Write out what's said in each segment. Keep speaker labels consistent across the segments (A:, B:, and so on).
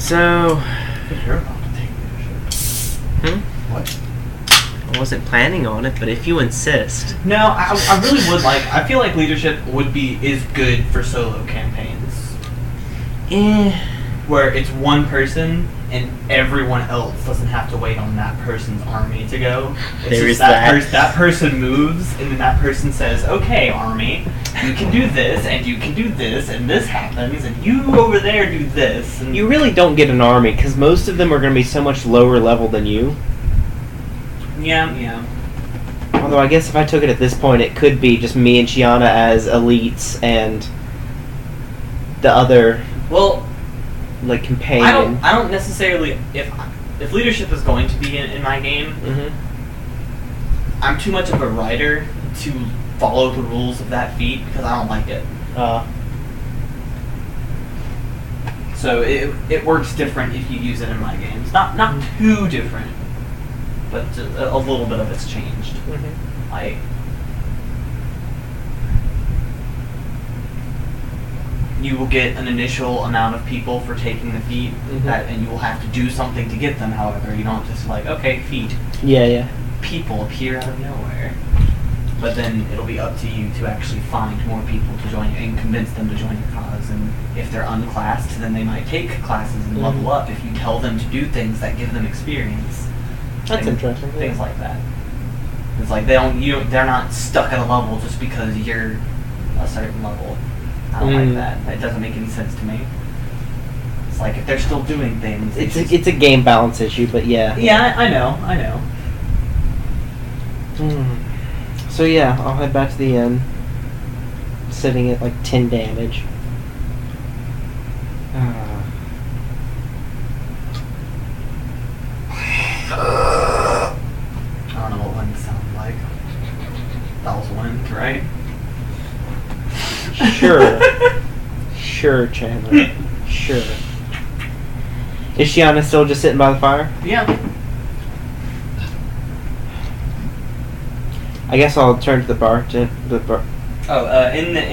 A: So...
B: You're about to take leadership. What?
A: I wasn't planning on it, but if you insist...
B: No, I really would like... I feel like leadership is good for solo campaigns. Where it's one person and everyone else doesn't have to wait on that person's army to go. It's
A: there
B: just
A: is that.
B: That person moves, and then that person says, "Okay, army, you can do this, and you can do this, and this happens, and you over there do this." And
A: You really don't get an army, because most of them are going to be so much lower level than you.
B: Yeah.
A: Although I guess if I took it at this point, it could be just me and Shiana as elites, and the other...
B: Well...
A: like companion.
B: I don't necessarily if leadership is going to be in my game. I'm too much of a writer to follow the rules of that feat because I don't like it. So it works different if you use it in my games. Not too different, but a little bit of it's changed. Like. You will get an initial amount of people for taking the feat, and you will have to do something to get them, however. You don't just like, okay, feat.
A: Yeah.
B: People appear out of nowhere. But then it'll be up to you to actually find more people to join you and convince them to join your cause. And if they're unclassed, then they might take classes and level up if you tell them to do things that give them experience.
A: That's interesting.
B: Things like that. It's like they're not stuck at a level just because you're a certain level. I don't like that. It doesn't make any sense to me. It's like if they're still doing things,
A: it's a game balance issue, but yeah.
B: Yeah, I know.
A: So yeah, I'll head back to the inn, sitting at like 10 damage.
B: I don't know what wings sound like. That was wind, right? Sure,
A: Chandler. Sure. Is Shiana still just sitting by the fire?
B: Yeah.
A: I guess I'll turn to the bar.
B: In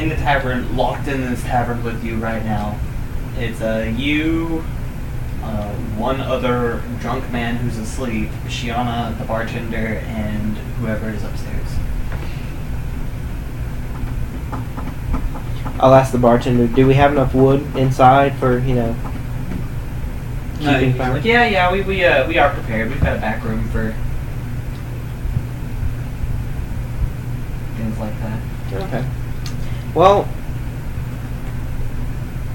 B: the tavern, locked in this tavern with you right now, it's you, one other drunk man who's asleep, Shiana, the bartender, and whoever is upstairs.
A: I'll ask the bartender, do we have enough wood inside for, keeping fire?
B: Yeah, we are prepared. We've got a back room for things like that.
A: Okay. Well,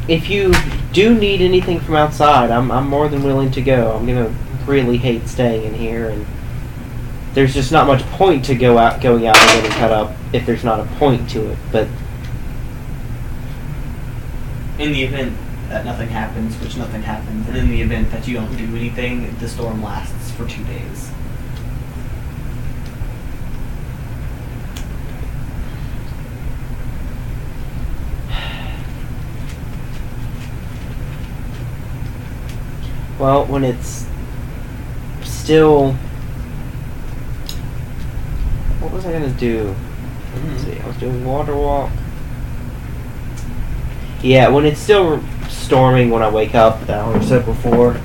A: if you do need anything from outside, I'm more than willing to go. I'm gonna really hate staying in here, and there's just not much point to going out and getting cut up if there's not a point to it. But
B: in the event that nothing happens, which nothing happens, and in the event that you don't do anything, the storm lasts for 2 days.
A: well, when it's still... What was I going to do? Let's see, I was doing water walk. Yeah, when it's still storming when I wake up, the hour or so before,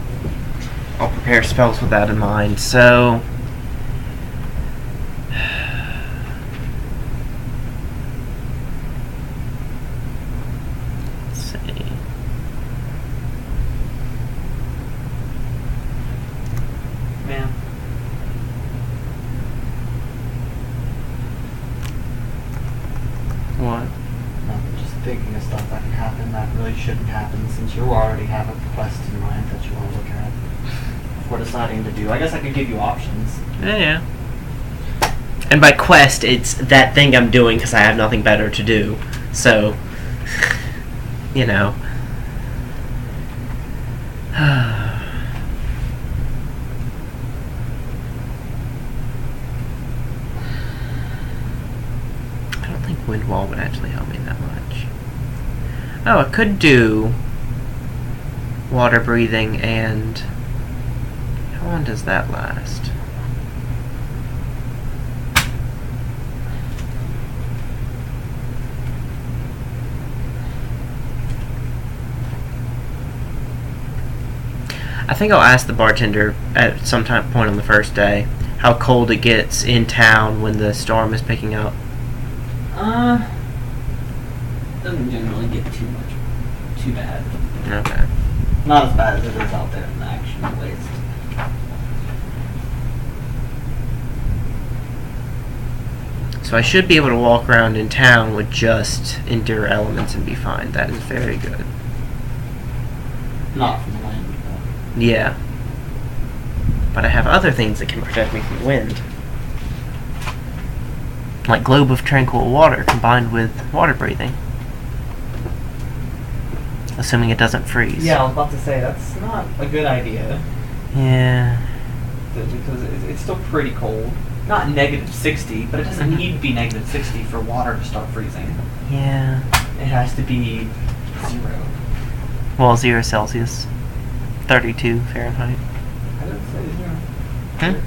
A: I'll prepare spells with that in mind. So... let's see.
B: Man.
A: What?
B: Just thinking of stuff that can happen that really shouldn't happen since you already have a quest in mind that you want to look at before deciding to do. I guess I could give you options.
A: Yeah. And by quest, it's that thing I'm doing because I have nothing better to do. So, I don't think wind wall would actually help me that much. Oh, I could do water breathing, and how long does that last? I think I'll ask the bartender at some point on the first day how cold it gets in town when the storm is picking up.
B: Doesn't generally get too bad.
A: Okay.
B: Not as bad as it is out there in the actual waste.
A: So I should be able to walk around in town with just endure elements and be fine. That is very good.
B: Not from the wind, though.
A: Yeah. But I have other things that can protect me from the wind. Like Globe of Tranquil Water combined with water breathing. Assuming it doesn't freeze.
B: Yeah, I was about to say, that's not a good idea.
A: Yeah.
B: Because it's still pretty cold. Not negative 60, but it doesn't need to be negative 60 for water to start freezing.
A: Yeah.
B: It has to be 0.
A: Well, 0 Celsius. 32 Fahrenheit.
B: I didn't say 0.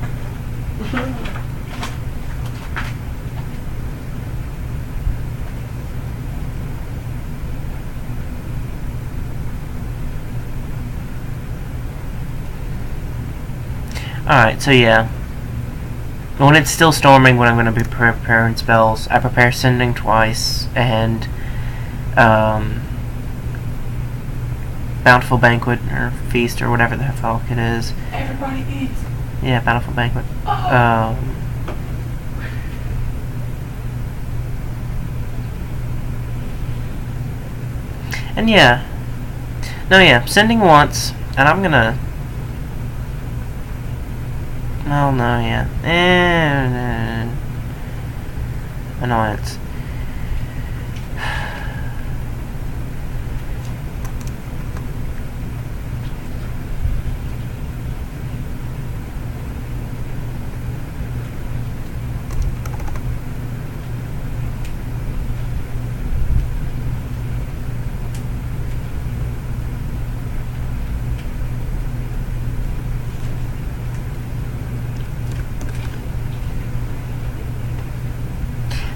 A: Alright, so yeah. When it's still storming, when I'm going to be preparing spells, I prepare Sending twice, and Bountiful Banquet, or Feast, or whatever the fuck it is.
B: Everybody eats.
A: Yeah, Bountiful Banquet.
B: Oh.
A: And yeah. No, yeah, Sending once, and I'm going to... Oh, no, yeah. Annoyance.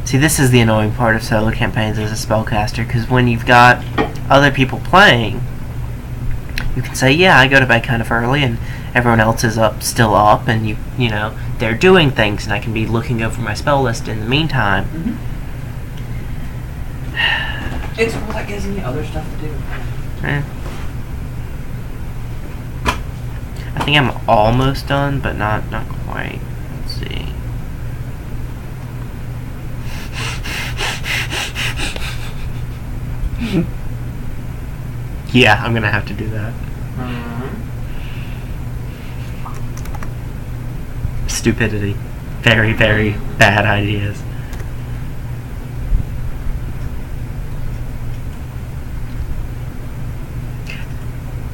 A: See, this is the annoying part of solo campaigns as a spellcaster, because when you've got other people playing, you can say, yeah, I go to bed kind of early, and everyone else is still up, and you know, they're doing things, and I can be looking over my spell list in the meantime.
B: Mm-hmm. It's more like gives me other stuff to do.
A: I think I'm almost done, but not quite. Let's see. Yeah, I'm gonna have to do that. Stupidity. Very, very bad ideas.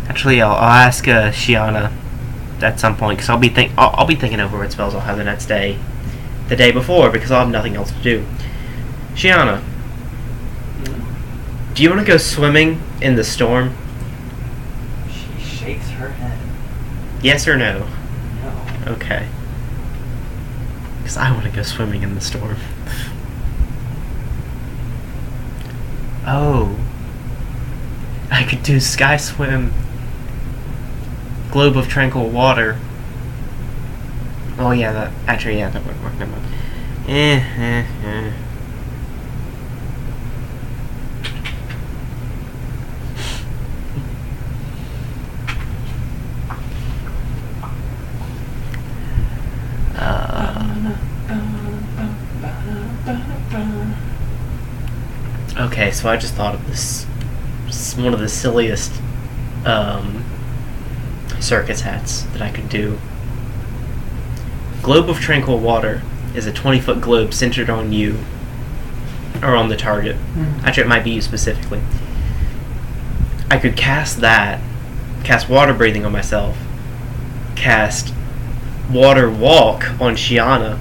A: Actually, I'll ask Shiana at some point, because I'll be thinking over what spells I'll have the next day, the day before, because I'll have nothing else to do. Shiana, do you want to go swimming in the storm?
B: She shakes her head.
A: Yes or no?
B: No.
A: Okay. Because I want to go swimming in the storm. Oh. I could do Sky Swim. Globe of Tranquil Water. Oh yeah, that wouldn't work. Never mind. Okay, so I just thought of this. One of the silliest circus hats that I could do. Globe of Tranquil Water is a 20-foot globe centered on you, or on the target. Actually, it might be you specifically. I could cast water breathing on myself, cast water walk on Shiana,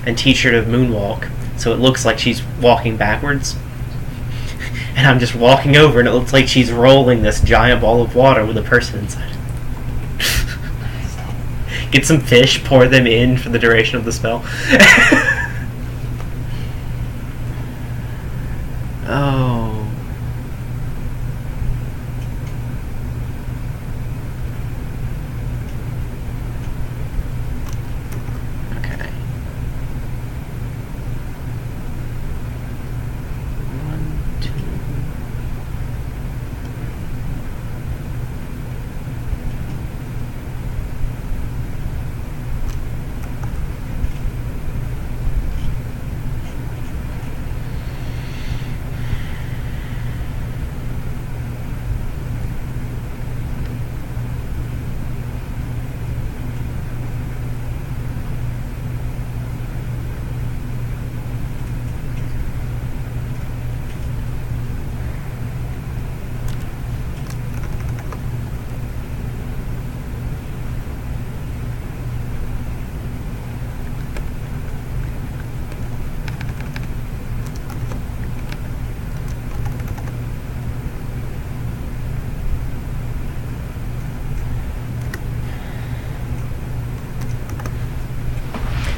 A: and teach her to moonwalk, so it looks like she's walking backwards. And I'm just walking over, and it looks like she's rolling this giant ball of water with a person inside. Get some fish, pour them in for the duration of the spell. Oh.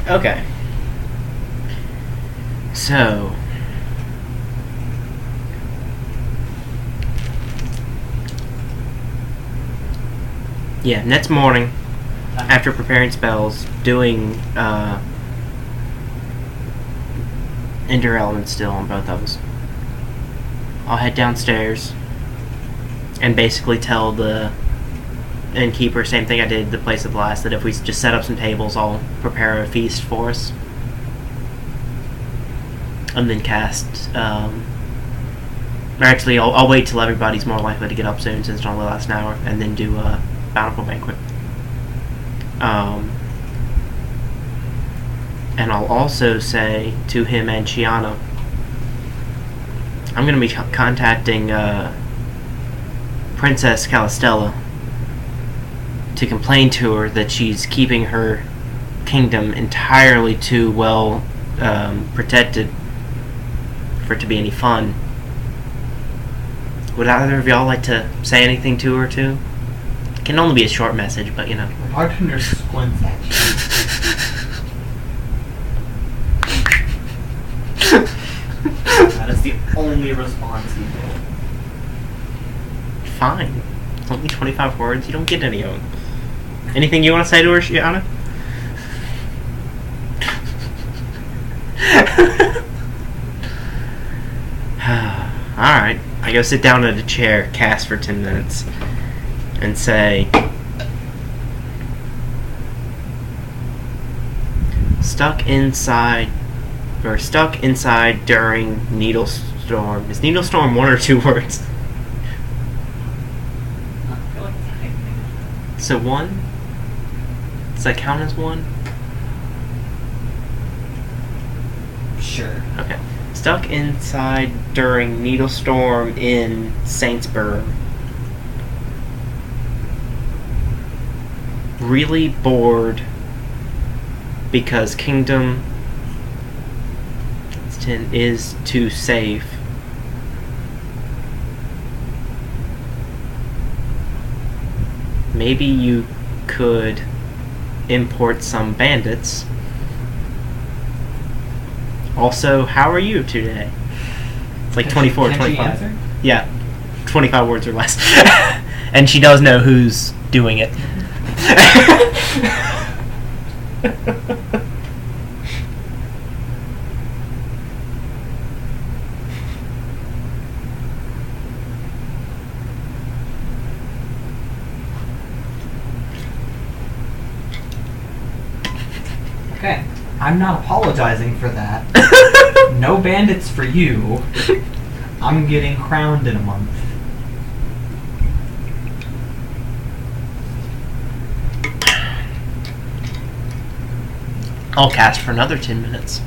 A: Okay. So... yeah, next morning, after preparing spells, doing Endure Element still on both of us, I'll head downstairs and basically tell the innkeeper, same thing I did the place of last, that if we just set up some tables, I'll prepare a feast for us. And then cast, or actually, I'll wait till everybody's more likely to get up soon, since it's only last an hour, and then do a bountiful banquet. And I'll also say to him and Chiana, I'm going to be contacting Princess Calistella to complain to her that she's keeping her kingdom entirely too well protected for it to be any fun. Would either of y'all like to say anything to her too? It can only be a short message, but you know.
B: The bartender squints at you. That is the only response he did.
A: Fine. It's only 25 words. You don't get any of them. Anything you want to say to her, Shiana? Alright. I go sit down at a chair, cast for 10 minutes, and say... stuck inside during Needlestorm. Is Needlestorm one or two words?
B: I feel like it's hyping.
A: So one? Does that count as one?
B: Sure.
A: Okay. Stuck inside during Needlestorm in Saintsburg. Really bored because Kingdom 10 is too safe. Maybe you could import some bandits. Also, how are you today? It's like 24,
B: Can
A: 25.
B: she answer?
A: Yeah, 25 words or less. And she does know who's doing it.
B: Okay. I'm not apologizing for that. No bandits for you. I'm getting crowned in a month.
A: I'll cast for another 10 minutes.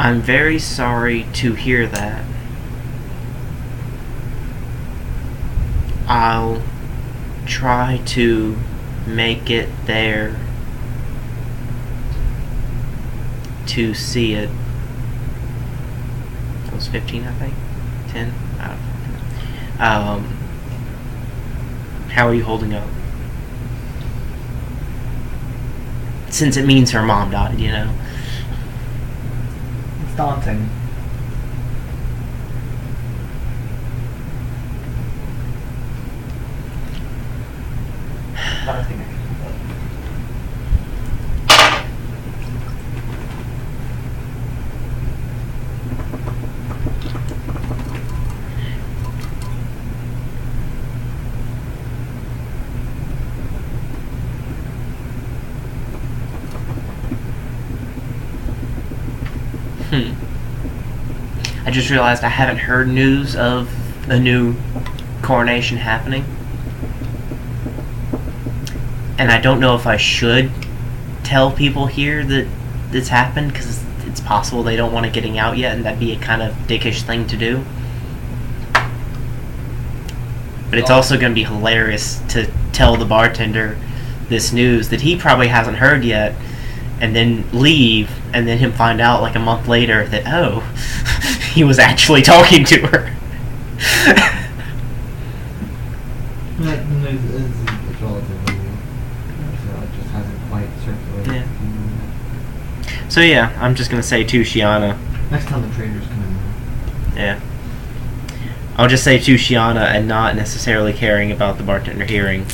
A: I'm very sorry to hear that. I'll try to make it there to see it. That was 15, I think. 10? I don't know. How are you holding up? Since it means her mom died, you know.
B: It's daunting. But I think I can do
A: I just realized I haven't heard news of a new coronation happening. And I don't know if I should tell people here that it's happened because it's possible they don't want it getting out yet, and that'd be a kind of dickish thing to do. But it's also going to be hilarious to tell the bartender this news that he probably hasn't heard yet, and then leave, and then him find out like a month later that, oh, he was actually talking to her.
C: That news is relatively new, so it just hasn't quite circulated.
A: Yeah. So yeah, I'm just going to say to Shiana.
C: Next time the traders come in.
A: Yeah. I'll just say to Shiana and not necessarily caring about the bartender hearing.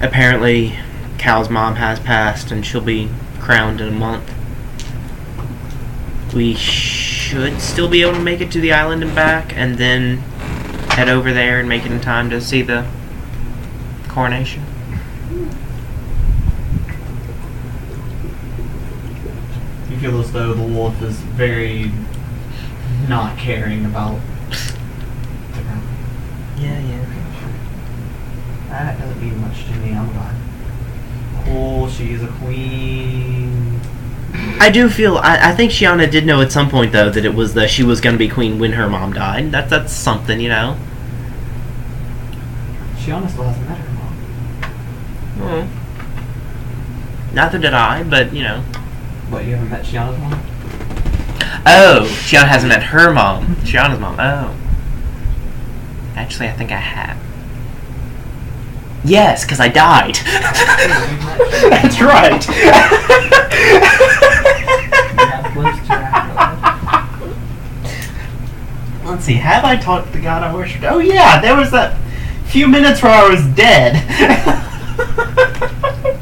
A: Apparently, Cal's mom has passed and she'll be crowned in a month. We should still be able to make it to the island and back, and then head over there and make it in time to see the coronation.
B: You feel as though the wolf is very not caring about the ground.
A: Yeah.
B: That doesn't mean much to me. I'm glad. Cool, she's a queen.
A: I do feel I think Shiana did know at some point though that it was she was going to be queen when her mom died. That's something, you know.
B: Shiana still hasn't met her mom.
A: Well, neither did I, but you know.
B: What, you haven't met Shiana's mom?
A: Oh, Shiana hasn't met her mom. Shiana's mom. Oh. Actually, I think I have. Yes, because I died. That's right. Let's see. Have I talked to the god I worshipped? Oh yeah, there was that few minutes where I was dead.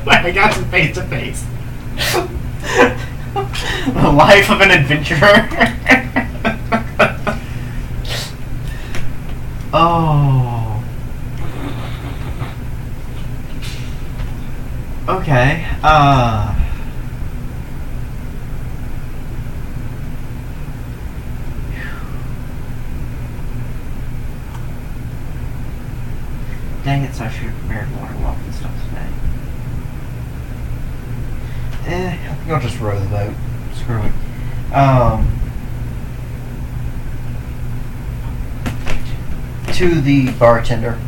A: I got some face to face. The life of an adventurer. Oh. Okay. Dang it, so I should have prepared more wealth and stuff today. I think I'll just row the boat. Screw it. To the bartender.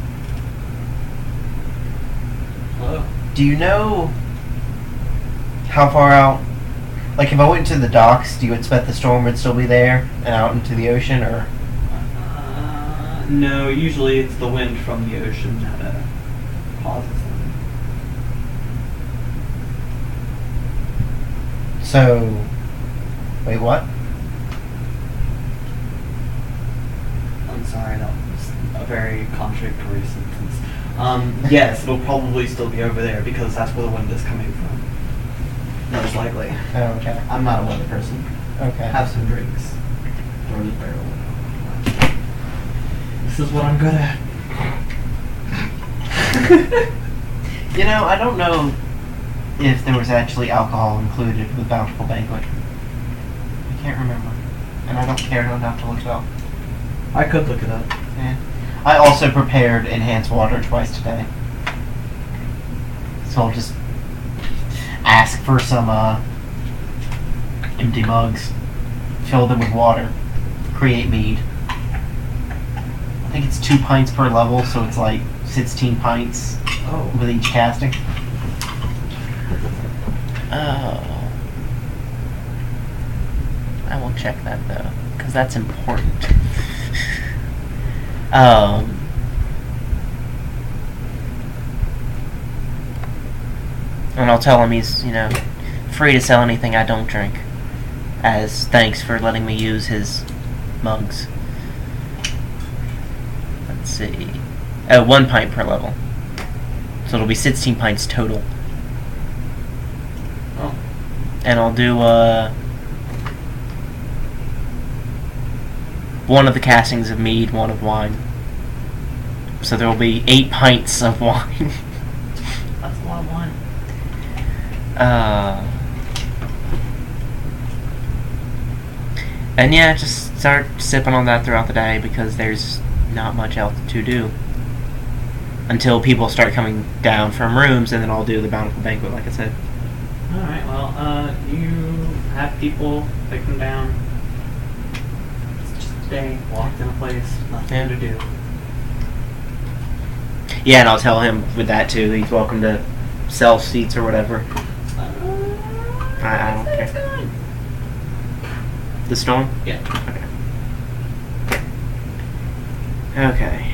B: Hello.
A: Do you know how far out? Like, if I went to the docks, do you expect the storm would still be there and out into the ocean, or?
B: No, usually it's the wind from the ocean that causes them.
A: So, wait, what?
B: I'm sorry, that was a very contradictory sentence. Yes, it'll probably still be over there because that's where the wind is coming from. Most likely.
A: Oh, okay.
B: I'm not a weather person.
A: Okay.
B: Have some drinks. Throw the barrel. This is what I'm good at.
A: You know, I don't know if there was actually alcohol included with Bountiful Banquet. I can't remember. And I don't care enough to look it up.
B: I could look it up.
A: Yeah. I also prepared enhanced water twice today. So I'll just ask for some empty mugs, fill them with water, create mead. I think it's 2 pints per level, so it's like 16 pints with each casting. Oh. I will check that though, because that's important. And I'll tell him he's, free to sell anything I don't drink, as thanks for letting me use his mugs. Let's see. 1 pint per level. So it'll be 16 pints total.
B: Oh.
A: And I'll do, one of the castings of mead, one of wine. So there will be 8 pints of wine.
B: That's a lot of wine.
A: And yeah, just start sipping on that throughout the day because there's not much else to do. until people start coming down from rooms, and then I'll do the bountiful banquet, like I said.
B: Alright, well, you have people take them down. It's just a day, walked in a place, nothing to do.
A: Yeah, and I'll tell him with that too. He's welcome to sell seats or whatever. I don't care.
B: It's gone.
A: The storm?
B: Yeah.
A: Okay.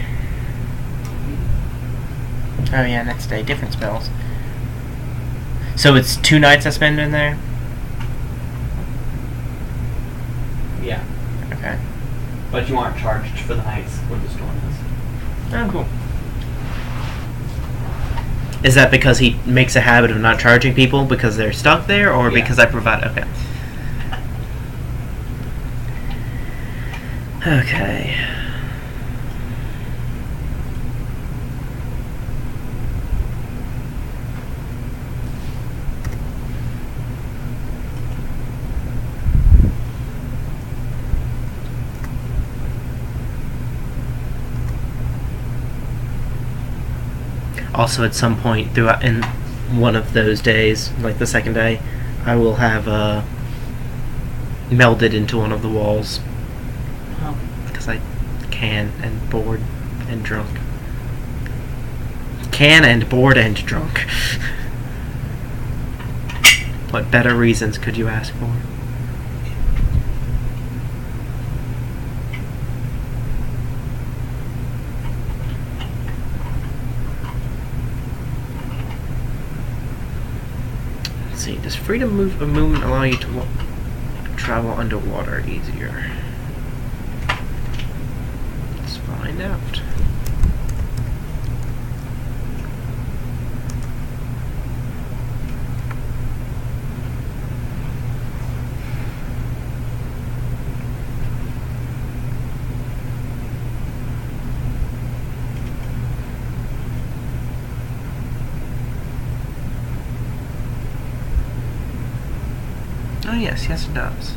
A: Oh yeah, next day, different spells. So it's 2 nights I spend in there?
B: Yeah.
A: Okay.
B: But you aren't charged for the nights where the storm is.
A: Oh, cool. Is that because he makes a habit of not charging people because they're stuck there, or because I provide... Okay. Okay. Also, at some point throughout in one of those days, like the second day, I will have melded into one of the walls.
B: Oh.
A: Because I can, and bored and drunk. Can and bored and drunk. What better reasons could you ask for? Let's see, does freedom of movement allow you to travel underwater easier? Let's find out. Oh yes, yes it does.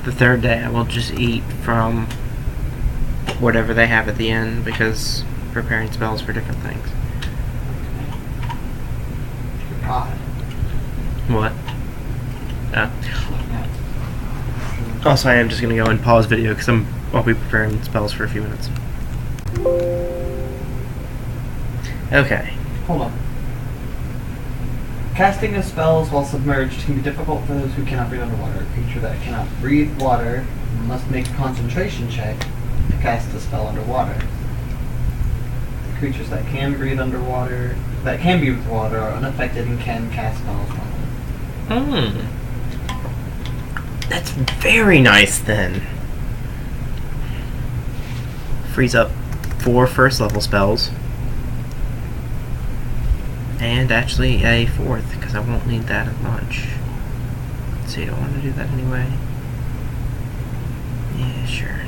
A: The third day I will just eat from whatever they have at the end, because preparing spells for different things.
C: God.
A: What? Also, I am just going to go and pause video because I'll be preparing spells for a few minutes. Okay.
B: Hold on. Casting of spells while submerged can be difficult for those who cannot breathe underwater. A creature that cannot breathe water must make a concentration check to cast a spell underwater. Creatures that can breathe underwater, that can breathe water, are unaffected and can cast spells normally.
A: That's very nice then. Frees up 4 first level spells. And actually a 4th, because I won't need that as much. Let's see, do I want to do that anyway? Yeah, sure.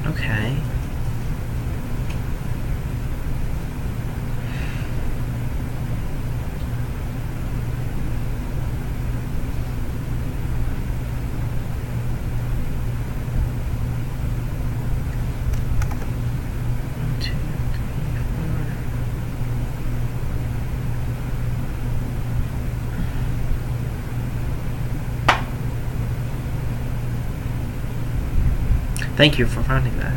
A: Okay. Thank you for finding that.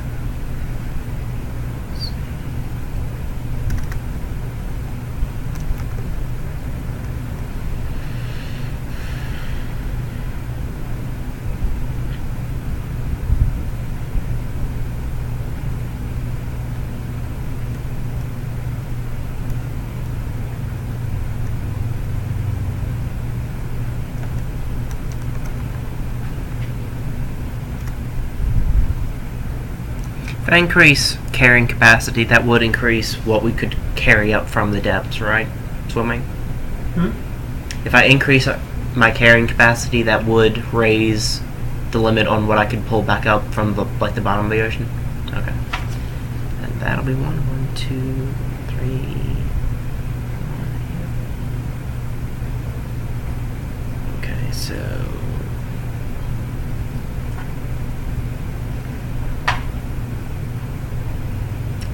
A: If I increase carrying capacity, that would increase what we could carry up from the depths, right? Swimming? If I increase my carrying capacity, that would raise the limit on what I could pull back up from the bottom of the ocean? Okay. And that'll be 1, 2, 3... Okay, so...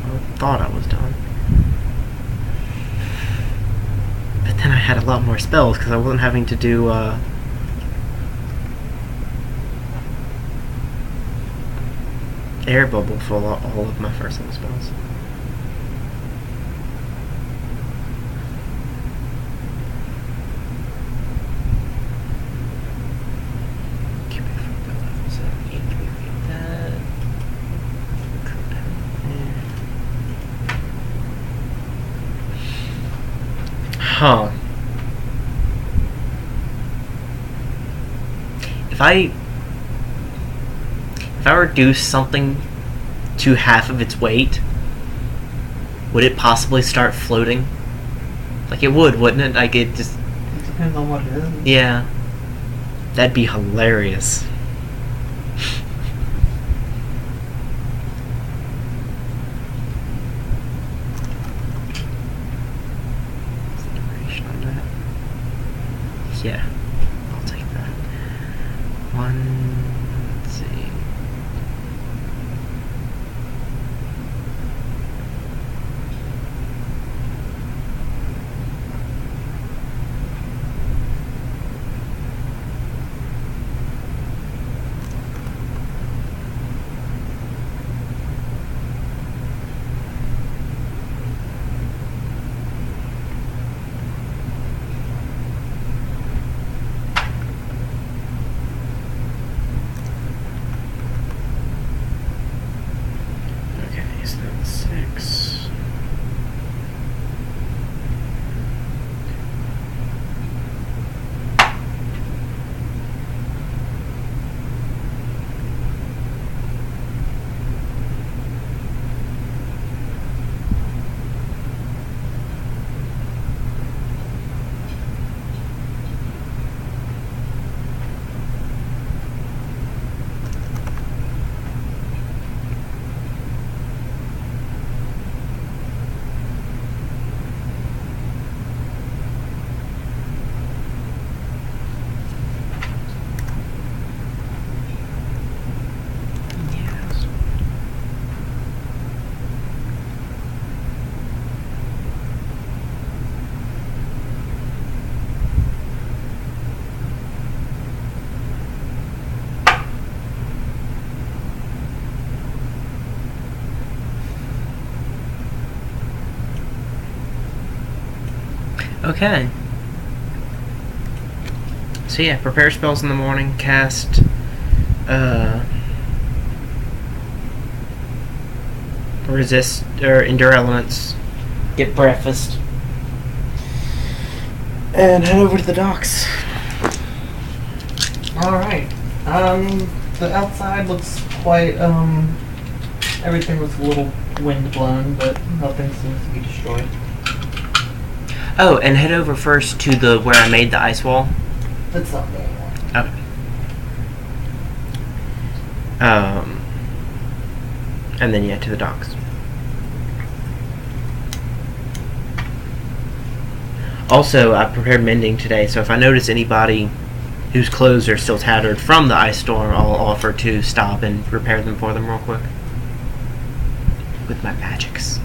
A: I thought I was done. But then I had a lot more spells because I wasn't having to do, air bubble for all of my first level spells. Huh. If I reduce something to half of its weight, would it possibly start floating? Like it would, wouldn't it? Like it just...
C: It depends on what it is.
A: Yeah. That'd be hilarious. Yeah, I'll take that. Let's see. Okay. So yeah, prepare spells in the morning, cast resist or endure elements, get breakfast, and head over to the docks.
C: Alright. The outside looks quite, everything looks a little wind blown, but nothing seems to be destroyed.
A: Oh, and head over first to the where I made the ice wall.
C: That's not there anymore.
A: Okay. And then yeah, to the docks. Also, I prepared mending today, so if I notice anybody whose clothes are still tattered from the ice storm, I'll offer to stop and repair them for them real quick. With my magics.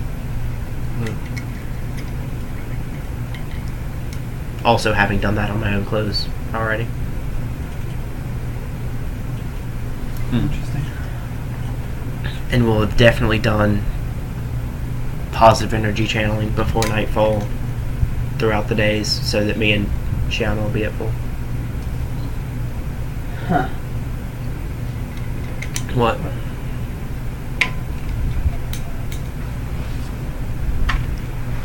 A: Also having done that on my own clothes already.
C: Interesting.
A: And we'll have definitely done positive energy channeling before nightfall throughout the days so that me and Shiana will be at full.
C: Huh.
A: What?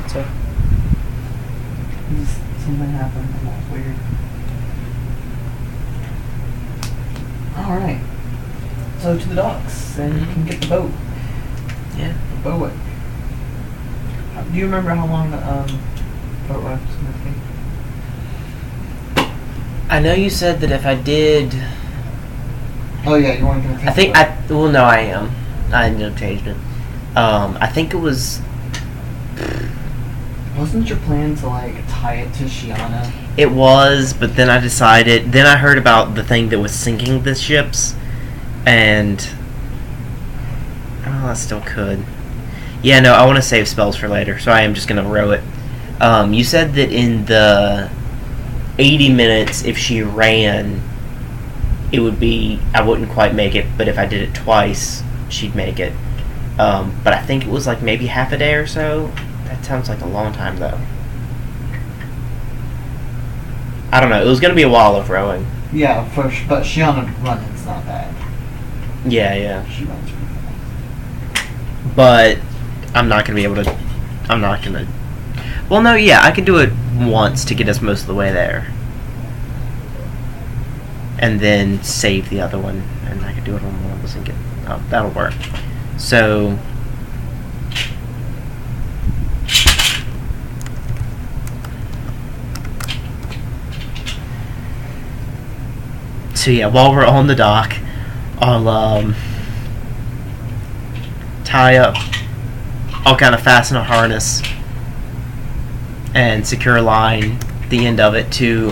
A: What's up?
C: Something happened and that was weird. Alright. So to the docks, and you can get the boat.
A: Yeah.
C: Bowick. Do you remember how long the boat ride was going to take?
A: I know you said that if I did...
C: Oh yeah, you weren't going to take
A: Well, no, I am. I ended up changing it. I think it was...
C: Wasn't your plan to, like, tie it to Shiana?
A: It was, but then I decided... Then I heard about the thing that was sinking the ships, and... Oh, I still could. Yeah, no, I want to save spells for later, so I am just going to row it. You said that in the 80 minutes, if she ran, it would be... I wouldn't quite make it, but if I did it twice, she'd make it. But I think it was like maybe half a day or so. That sounds like a long time, though. I don't know. It was going to be a while of rowing.
C: Yeah, but Shiana running's not bad.
A: Yeah.
C: She runs pretty fast.
A: But I'm not going to be able to... I'm not going to... Well, no, yeah, I can do it once to get us most of the way there. And then save the other one. And I can do it on one of us and get... Oh, that'll work. So... So yeah, while we're on the dock, I'll tie up. I'll kind of fasten a harness and secure a line, the end of it, to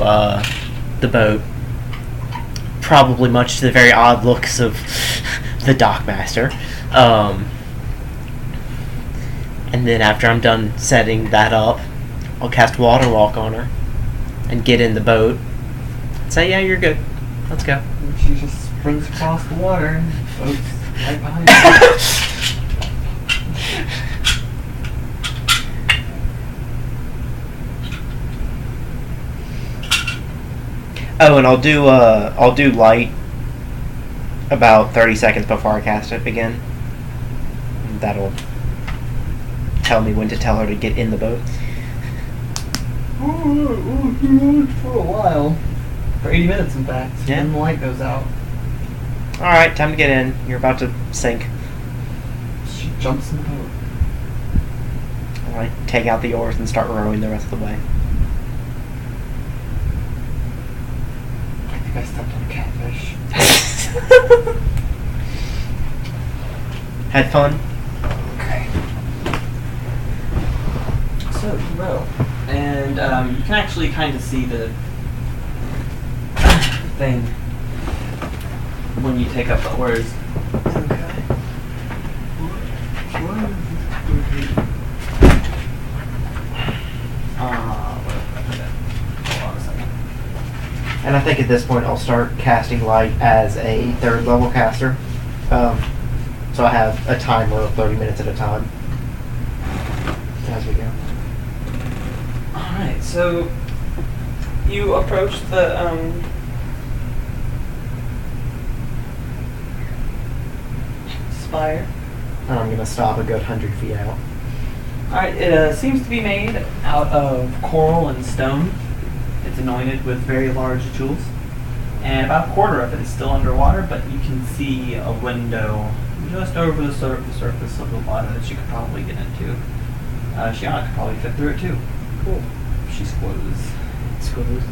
A: the boat. Probably much to the very odd looks of the dockmaster. And then after I'm done setting that up, I'll cast Water Walk on her and get in the boat. Say, yeah, you're good. Let's go.
C: And she just sprints across the water and the boat's right behind her.
A: Oh, and I'll do light about 30 seconds before I cast it again. That'll tell me when to tell her to get in the boat.
C: For a while. For 80 minutes, in fact.
A: Yeah.
C: Then the light goes out.
A: Alright, time to get in. You're about to sink.
C: She jumps in the boat.
A: Alright, take out the oars and start rowing the rest of the way.
C: I think I stepped on a catfish.
A: Had fun?
C: Okay.
B: So you row, and you can actually kind of see the thing when you take up the oars.
C: Okay.
B: Hold on a second.
A: And I think at this point I'll start casting light as a 3rd level caster. So I have a timer of 30 minutes at a time as we go.
B: Alright, so you approach the spire.
A: And I'm going to stop a good 100 feet out.
B: Alright, it seems to be made out of coral and stone. It's anointed with very large jewels. And about a quarter of it is still underwater, but you can see a window just over the surface of the water that you could probably get into. Shiana could probably fit through it too.
A: Cool.
B: She's closed.
A: Squeeze.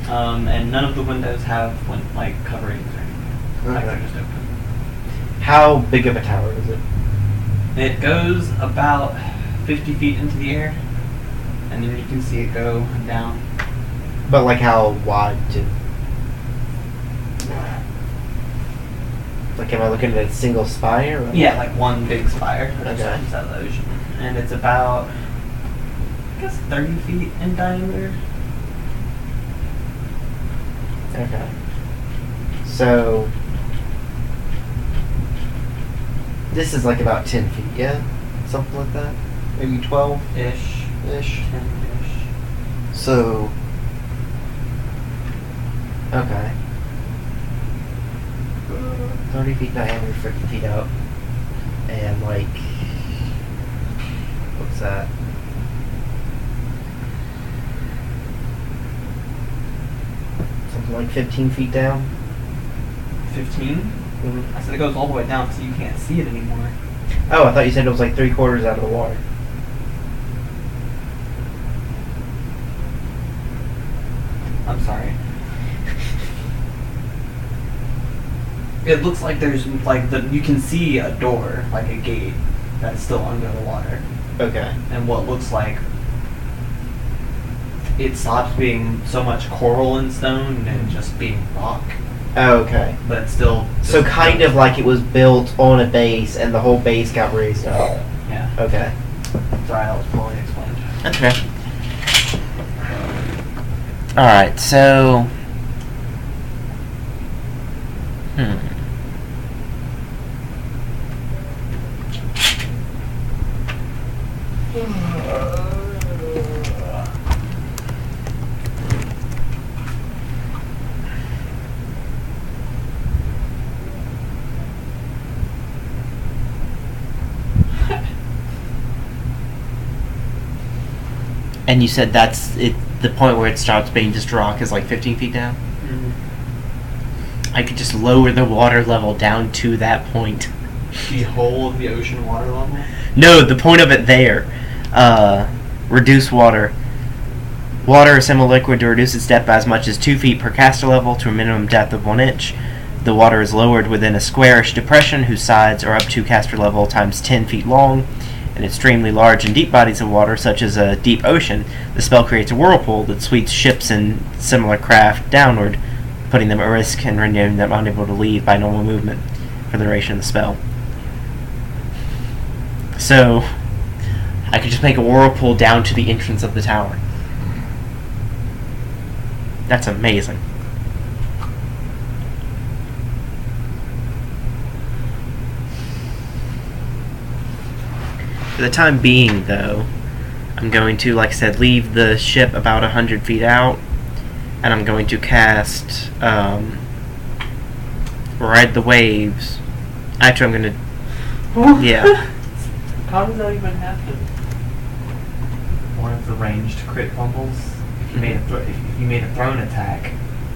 B: And none of the windows have like coverings or anything. Like they're just open.
A: How big of a tower is it?
B: It goes about 50 feet into the air, and then you can see it go down.
A: But like how wide to... Like am I looking at a single spire? Or
B: Yeah, like one big spire that
A: Okay.
B: comes out of the ocean. And it's about, I guess, 30 feet in diameter.
A: Okay. So... This is like about 10 feet, yeah? Something like that? Maybe 12-ish?
B: Ish. 10-ish.
A: So... Okay. 30 feet diameter, 50 feet up. And like... What's that? Something like 15 feet down?
B: 15?
A: Mm-hmm.
B: I said it goes all the way down so you can't see it anymore.
A: Oh, I thought you said it was like 3/4 out of the water.
B: I'm sorry. It looks like there's like you can see a door, like a gate, that's still under the water.
A: Okay.
B: And what looks like it stopped being so much coral and stone and just being rock.
A: Oh, okay.
B: But it's still
A: So kind of like it was built on a base and the whole base got raised up.
B: Yeah.
A: Okay.
B: Sorry, that was poorly explained.
D: That's okay. Alright, so... And you said that's it. The point where it stops being just rock is like 15 feet down? I could just lower the water level down to that point.
B: The whole of the ocean water level?
D: No, the point of it there. Reduce water. Water is semi-liquid to reduce its depth by as much as 2 feet per caster level to a minimum depth of 1 inch. The water is lowered within a squarish depression whose sides are up to caster level times 10 feet long. In extremely large and deep bodies of water, such as a deep ocean, the spell creates a whirlpool that sweeps ships and similar craft downward, putting them at risk and rendering them unable to leave by normal movement for the duration of the spell. So, I could just make a whirlpool down to the entrance of the tower. That's amazing. For the time being, though, I'm going to, like I said, leave the ship about 100 feet out, and I'm going to cast Ride the Waves. Actually, I'm going to... Yeah.
C: How does that even happen?
B: One of the ranged crit fumbles. If you made a thrown attack,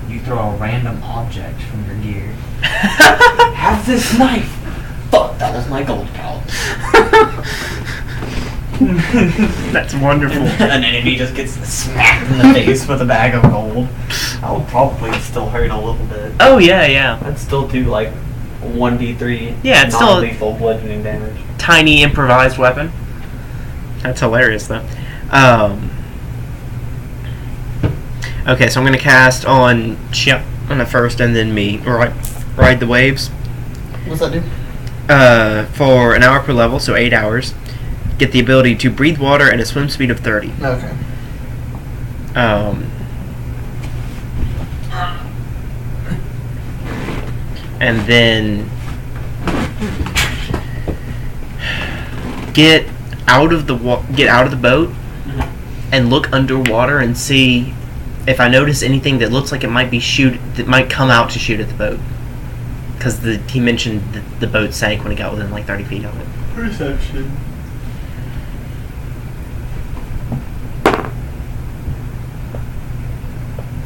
B: you throw a random object from your gear. Have this knife! Fuck, that was my gold pal.
D: That's wonderful.
B: An enemy just gets smacked in the face with a bag of gold. That would probably still hurt a little bit.
D: Oh, yeah, yeah.
B: I'd still do like 1d3
D: Yeah, it's still
B: non-lethal bludgeoning damage.
D: Tiny improvised weapon. That's hilarious, though. Okay, so I'm going to cast on Chip on the first and then me. Ride the Waves.
C: What's that do?
D: For an hour per level, so 8 hours. Get the ability to breathe water and a swim speed of 30.
C: Okay.
D: And then get out of the boat and look underwater and see if I notice anything that looks like it might might come out to shoot at the boat. Because he mentioned that the boat sank when he got within like 30 feet of it.
C: Perception.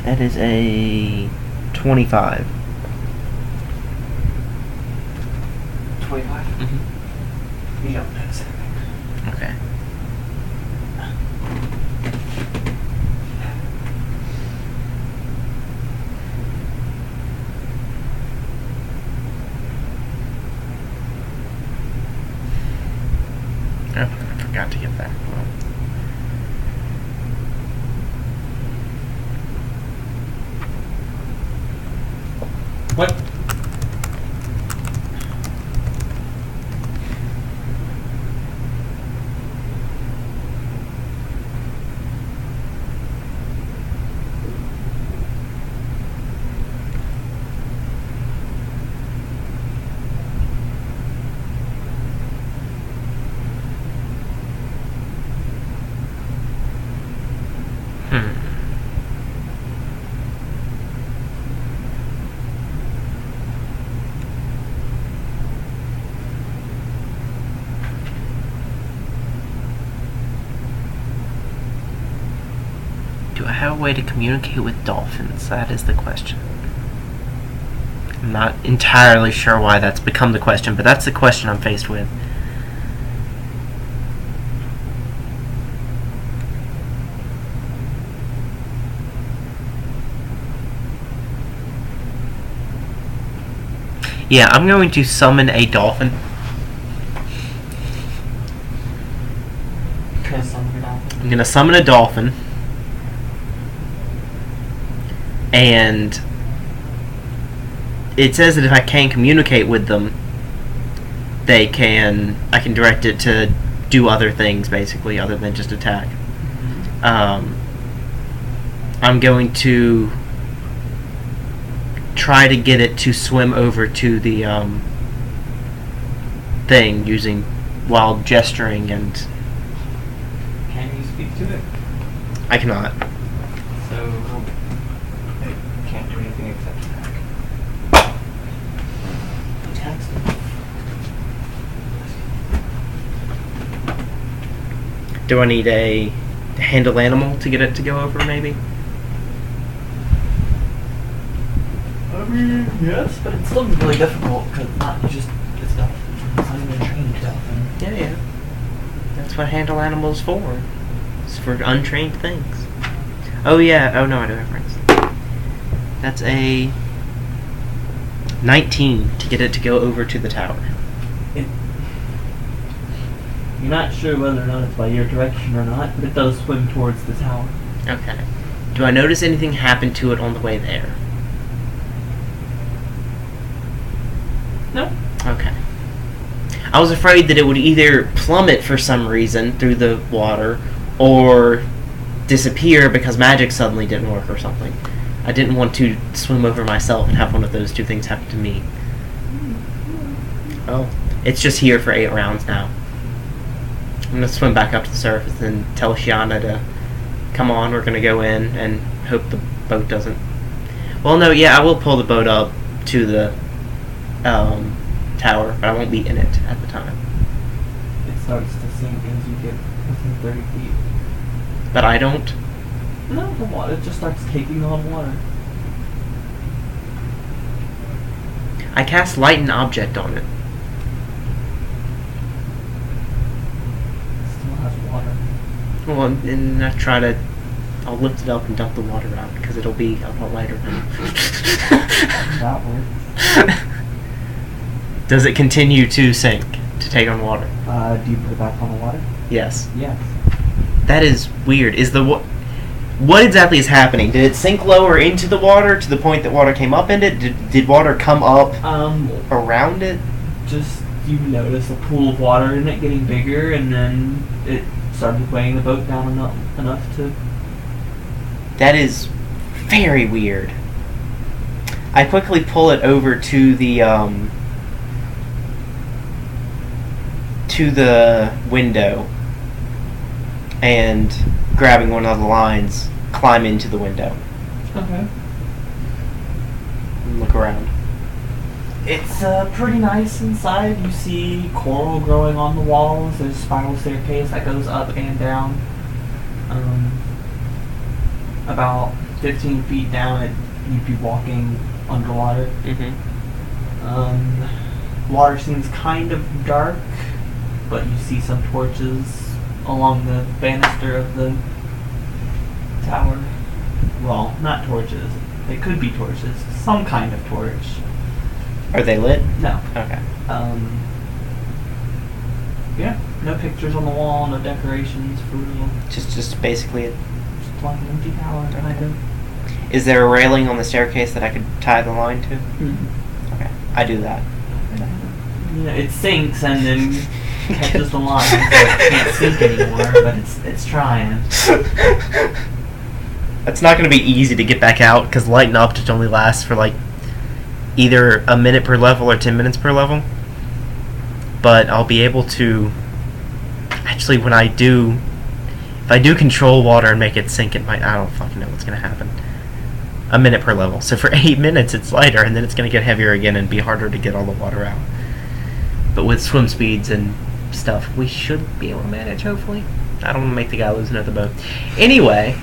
A: That is a 25.
B: 25?
D: Mm-hmm.
B: You don't notice anything.
D: Okay. Oh, I forgot to get that.
B: What?
D: Do I have a way to communicate with dolphins? That is the question. I'm not entirely sure why that's become the question, but that's the question I'm faced with. Yeah, I'm going to summon a dolphin. I'm going to summon a dolphin. And it says that if I can communicate with them, I can direct it to do other things, basically, other than just attack. I'm going to try to get it to swim over to the thing while gesturing, and
C: Can you speak to it?
D: I cannot.
C: So it can't do anything except attack. Attacks them.
D: Do I need a handle animal to get it to go over, maybe?
C: I mean, yes, but it's still really difficult because it's dolphin. It's not even a trained dolphin.
D: Yeah. That's what handle animals for. It's for untrained things. Oh yeah. Oh no, I do have friends. That's a 19 to get it to go over to the tower.
C: You're not sure whether or not it's by your direction or not, but it does swim towards the tower.
D: Okay. Do I notice anything happen to it on the way there?
C: No.
D: Okay. I was afraid that it would either plummet for some reason through the water or disappear because magic suddenly didn't work or something. I didn't want to swim over myself and have one of those two things happen to me. Oh. It's just here for 8 rounds now. I'm going to swim back up to the surface and tell Shiana to come on, we're going to go in and hope the boat doesn't... Well, no, yeah, I will pull the boat up to the tower, but I won't be in it at the time.
C: It starts to sink as you get within 30 feet.
D: But I don't?
C: No, the water just starts taking on water.
D: I cast Lighten Object on it.
C: Still has water.
D: Well, and I'll lift it up and dump the water out, because it'll be a lot lighter now.
C: That works.
D: Does it continue to sink, to take on water?
C: Do you put it back on the water?
D: Yes.
C: Yes.
D: That is weird. What exactly is happening? Did it sink lower into the water to the point that water came up in it? Did water come up around it?
C: Just you notice a pool of water in it getting bigger, and then it started weighing the boat down enough to...
D: That is very weird. I quickly pull it over to the window, and grabbing one of the lines, climb into the window.
C: Okay.
D: And look around.
C: It's pretty nice inside. You see coral growing on the walls. There's a spiral staircase that goes up and down. About 15 feet down, you'd be walking underwater.
D: Mm-hmm.
C: Water seems kind of dark, but you see some torches along the banister of the tower. Well, not torches. They could be torches. Some kind of torch.
D: Are they lit?
C: No.
D: Okay.
C: Yeah. No pictures on the wall. No decorations for real.
D: Just basically it.
C: Just like an empty tower, kind of.
D: Is there a railing on the staircase that I could tie the line to?
C: Mm-hmm.
D: Okay. I do that.
C: You know, it sinks and then catches the line, so it can't sink anymore. But it's trying.
D: It's not going to be easy to get back out because Lighten Object only lasts for like either a minute per level or 10 minutes per level. But I'll be able to actually if I do control water and make it sink, I don't fucking know what's going to happen. A minute per level. So for 8 minutes it's lighter, and then it's going to get heavier again and be harder to get all the water out. But with swim speeds and stuff, we should be able to manage, hopefully. I don't want to make the guy lose another boat. Anyway,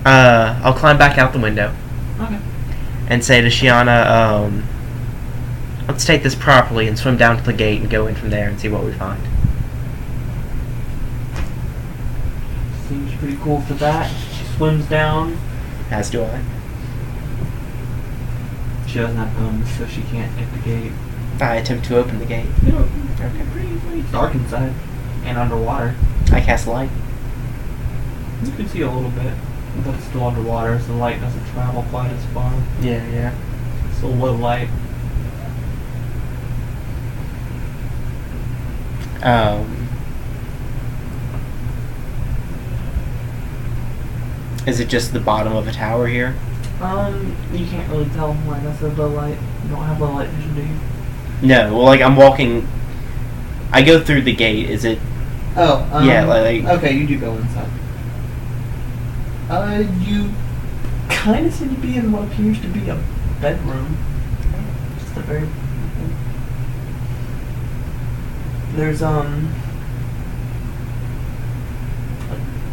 D: I'll climb back out the window.
C: Okay.
D: And say to Shiana, let's take this properly and swim down to the gate and go in from there and see what we find.
C: Seems pretty cool for that. She swims down.
D: As do I.
C: She doesn't have guns, so she can't hit the gate.
D: I attempt to open the gate.
C: Okay. It's dark inside and underwater.
D: I cast light.
C: You can see a little bit, but it's still underwater, so the light doesn't travel quite as far.
D: Yeah.
C: It's a low light.
D: Is it just the bottom of a tower here?
C: You can't really tell. Like I said, low light. You don't have low light vision, do you?
D: No. Well, like I'm walking. I go through the gate. Is it?
C: Oh.
D: Yeah. Like.
C: Okay, you do go inside. You kind of seem to be in what appears to be a bedroom. Just a very. There's a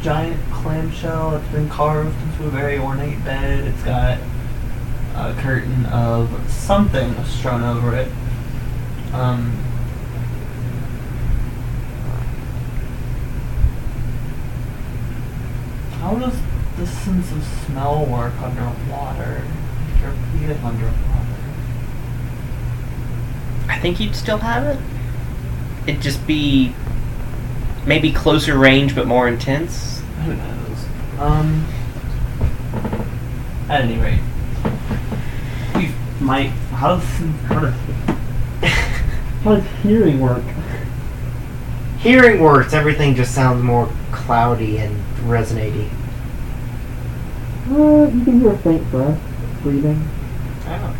C: giant clamshell that's been carved into a very ornate bed. It's got a curtain of something strewn over it. How does the sense of smell work underwater? If you're breathing underwater.
D: I think you'd still have it. It'd just be maybe closer range but more intense.
C: Who knows? At any rate, you might. How does hearing work?
A: Hearing works. Everything just sounds more cloudy and resonating.
C: You can hear a faint breath, breathing.
A: Oh.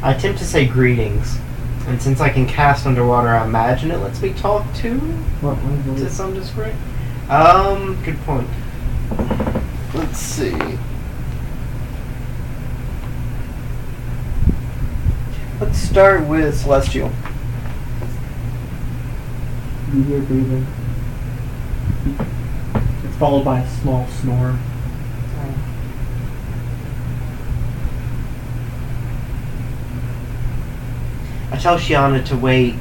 A: I attempt to say greetings, and since I can cast underwater, I imagine it lets me talk to some degree. Good point. Let's see. Let's start with Celestial.
C: You hear breathing. It's followed by a small snore.
A: I tell Shiana to wait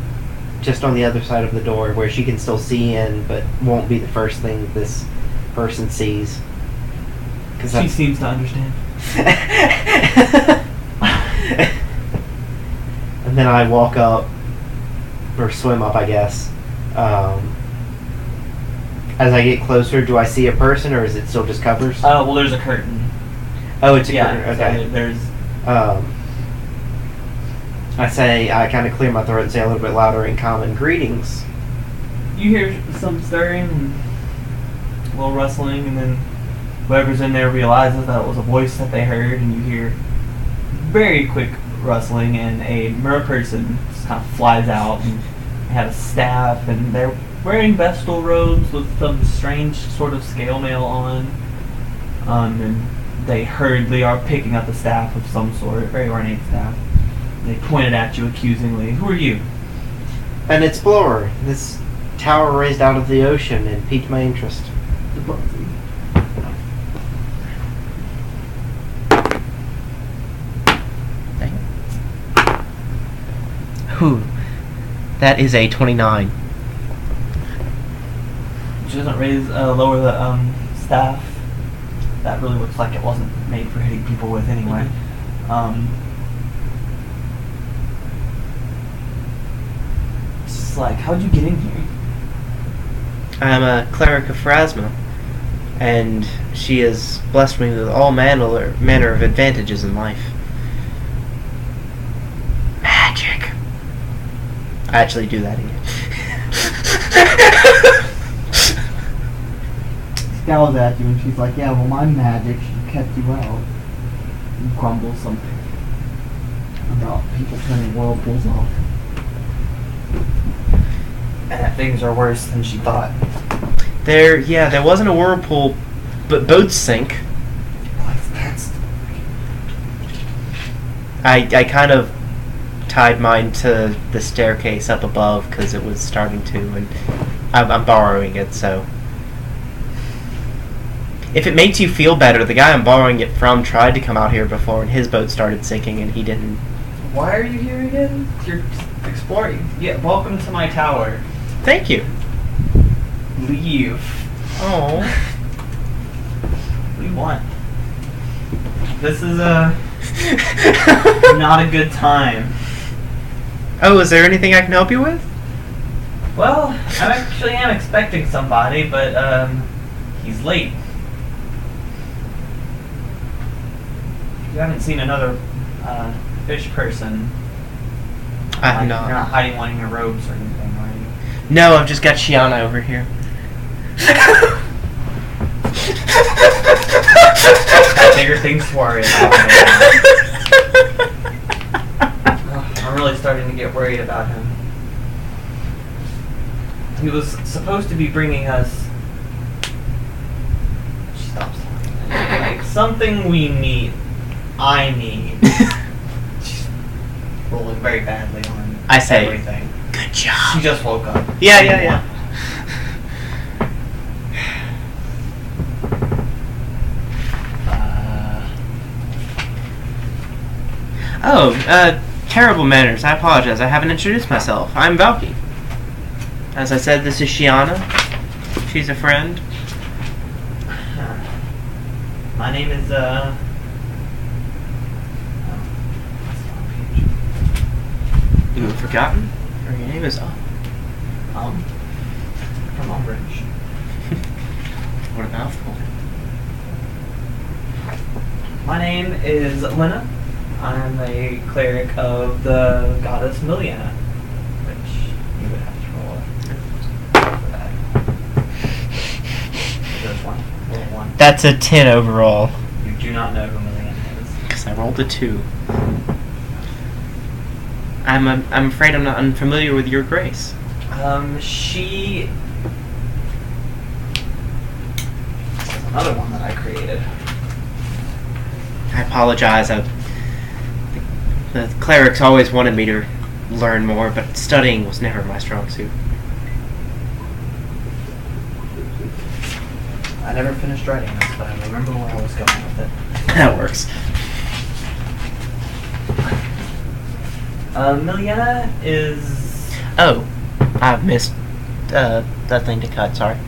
A: just on the other side of the door where she can still see in, but won't be the first thing this person sees.
C: She seems to understand.
A: And then I walk up, or swim up, I guess. As I get closer, do I see a person, or is it still just covers?
C: Well, there's a curtain.
A: Oh, it's a curtain. Okay.
C: So there's.
A: I kind of clear my throat and say a little bit louder in common, greetings.
C: You hear some stirring and a little rustling, and then whoever's in there realizes that it was a voice that they heard, and you hear very quick rustling, and a mer person just kind of flies out, and they have a staff, and they're wearing vestal robes with some strange sort of scale mail on, and they hurriedly are picking up a staff of some sort, very ornate staff. They pointed at you accusingly. Who are you?
A: An explorer. This tower raised out of the ocean and piqued my interest.
D: Whew. That is a 29.
C: She doesn't lower the staff. That really looks like it wasn't made for hitting people with anyway. It's like, how'd you get in here?
D: I'm a cleric of Pharasma, and she has blessed me with all manner of advantages in life. Magic. I actually do that again.
C: Scowls at you and she's like, yeah, well, my magic kept you out. You grumble something about people turning whirlpools off. And that things are worse than she thought.
D: There wasn't a whirlpool, but boats sink. I kind of tied mine to the staircase up above because it was starting to, and I'm borrowing it, so. If it makes you feel better, the guy I'm borrowing it from tried to come out here before, and his boat started sinking, and he didn't.
C: Why are you here again? You're exploring. Yeah, welcome to my tower.
D: Thank you.
C: Leave.
D: Oh.
C: What do you want? This is not a good time.
D: Oh, is there anything I can help you with?
C: Well, I actually am expecting somebody, but he's late. You haven't seen another fish person.
D: I have
C: You're
D: not.
C: not hiding one in your robes or anything, are you?
D: No, I've just got Shiana over here.
C: Got bigger things to worry about. I'm really starting to get worried about him. He was supposed to be bringing us. She stops talking. Like something we need. I need. She's rolling very badly on
D: I say,
C: everything.
D: good job.
C: She just woke up.
D: Yeah, yeah, yeah. Oh, terrible manners. I apologize. I haven't introduced myself. I'm Valky. As I said, this is Shiana. She's a friend.
C: My name is
D: You have forgotten? Or your name is...
C: from Umbridge.
D: What a mouthful.
C: My name is Lena. I'm a cleric of the goddess Miliana, which you would have to roll for that. There's one. Roll one.
D: That's a 10 overall.
C: You do not know who Miliana is.
D: Because I rolled a 2. I'm afraid I'm not unfamiliar with your grace.
C: She... Another one that I created.
D: I apologize. The clerics always wanted me to learn more, but studying was never my strong suit.
C: I never finished writing this, but I remember where I was going with it.
D: That works.
C: Miliana is...
D: Oh, I've missed that thing to cut, sorry.